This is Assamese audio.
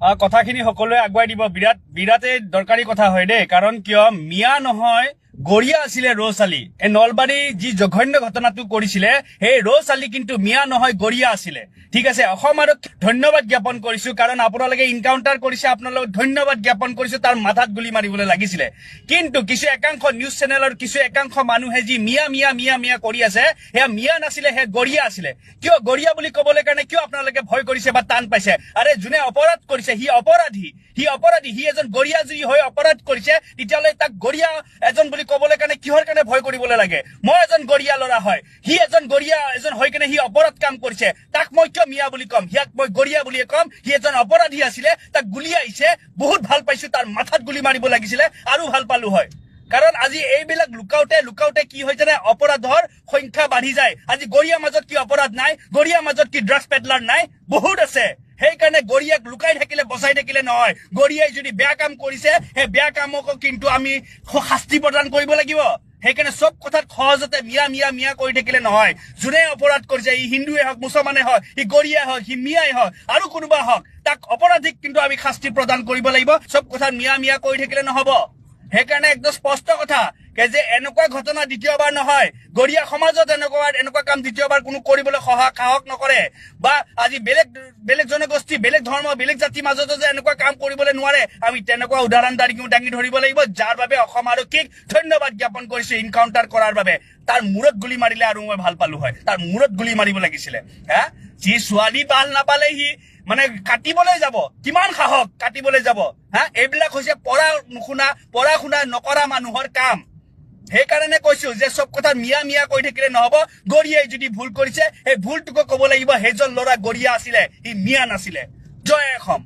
কথাখিনি সকলোৱে আগুৱাই দিব বিৰাটে দৰকাৰী কথা হয় দেই কাৰণ কিয় মিয়া নহয় গৰিয়া আছিলে ৰৌছ আলী এই নলবাৰী যি জঘন্য ঘটনাটো কৰিছিলে সেই ৰৌছ আলী কিন্তু মিয়া নহয় গৰিয়া আছিলে ঠিক আছে অসম আৰু ধন্যবাদ জ্ঞাপন কৰিছো কাৰণ আপোনালোকে এনকাউন্টাৰ কৰিছে আপোনালোকক ধন্যবাদ জ্ঞাপন কৰিছো তাৰ মাথাত গুলি মাৰিবলৈ লাগিছিলে কিন্তু কিছু একাংশ নিউজ চেনেলৰ কিছু একাংশ মানুহে যি মিয়া মিয়া মিয়া মিয়া কৰি আছে সেয়া মিয়া নাছিলে হে গৰিয়া আছিলে কিয় গৰিয়া বুলি ক'বলৈ কাৰণে কিয় আপোনালোকে ভয় কৰিছে বা টান পাইছে আৰে যোনে অপৰাধ কৰিছে সি অপৰাধী সি এজন গৰিয়া যদি হৈ অপৰাধ কৰিছে তেতিয়াহ'লে তাক গৰিয়া এজন বুলি ক'বলৈ কাৰণে কিহৰ কাৰণে ভয় কৰিবলৈ লাগে মই এজন গৰিয়া ল'ৰা হয় সি এজন গৰিয়া এজন হৈ কেনে সি অপৰাধ কাম কৰিছে তাক মই কিয় মিয়া বুলি ক'ম সিয়াক মই গৰিয়া বুলিয়ে ক'ম সি এজন অপৰাধী আছিলে তাক গুলি আহিছে বহুত ভাল পাইছো তাৰ মাথাত গুলি মাৰিব লাগিছিলে আৰু ভাল পালো হয় কাৰণ আজি এইবিলাক লুকাওতে কি হয় জানে অপৰাধৰ সংখ্যা বাঢ়ি যায় আজি গৰিয়া মাজত কি অপৰাধ নাই গৰিয়া মাজত কি ড্ৰাগছ পেডলাৰ নাই বহুত আছে সেইকাৰণে গৰিয়াক লুকাই থাকিলে বচাই থাকিলে নহয় গৰিয়াই যদি বেয়া কাম কৰিছে সেই বেয়া কামক কিন্তু আমি শাস্তি প্ৰদান কৰিব লাগিব সেইকাৰণে সব কথাত সহজতে মিয়া মিয়া মিয়া কৰি থাকিলে নহয় যোনে অপৰাধ কৰিছে ই হিন্দুৱে হওক মুছলমানে হওক ই গৰিয়া হওক সি মিয়াই হওক আৰু কোনোবা হওক তাক অপৰাধীক কিন্তু আমি শাস্তি প্ৰদান কৰিব লাগিব সব কথাত মিয়া মিয়া কৰি থাকিলে নহব সেইকাৰণে একদম স্পষ্ট কথা যে এনেকুৱা ঘটনা দ্বিতীয়বাৰ নহয় গৰিয়া সমাজত এনেকুৱা কাম দ্বিতীয়বাৰ কোনো কৰিবলৈ সাহস নকৰে বা আজি বেলেগ জনগোষ্ঠী বেলেগ ধৰ্ম বেলেগ জাতিৰ মাজতো যে এনেকুৱা কাম কৰিবলৈ নোৱাৰে আমি তেনেকুৱা উদাহৰণ দাঙি ধৰিব লাগিব যাৰ বাবে অসম আৰক্ষীক ধন্যবাদ জ্ঞাপন কৰিছো এনকাউন্টাৰ কৰাৰ বাবে তাৰ মূৰত গুলি মাৰিলে আৰু মই ভাল পালো হয় তাৰ মূৰত গুলি মাৰিব লাগিছিলে হা যি ছোৱালী ভাল নাপালে সি মানে কাটিবলৈ যাব কিমান সাহস কাটিবলৈ যাব হা এইবিলাক হৈছে পঢ়া শুনা নকৰা মানুহৰ কাম সেইকাৰণে কৈছো যে সব কথা মিয়া মিয়া কৈ থাকিলে নহব গৰিয়াই যদি ভুল কৰিছে সেই ভুলটোকো ক'ব লাগিব সেইজন ল'ৰা গৰিয়া আছিলে ই মিয়া নাছিলে জয় অসম।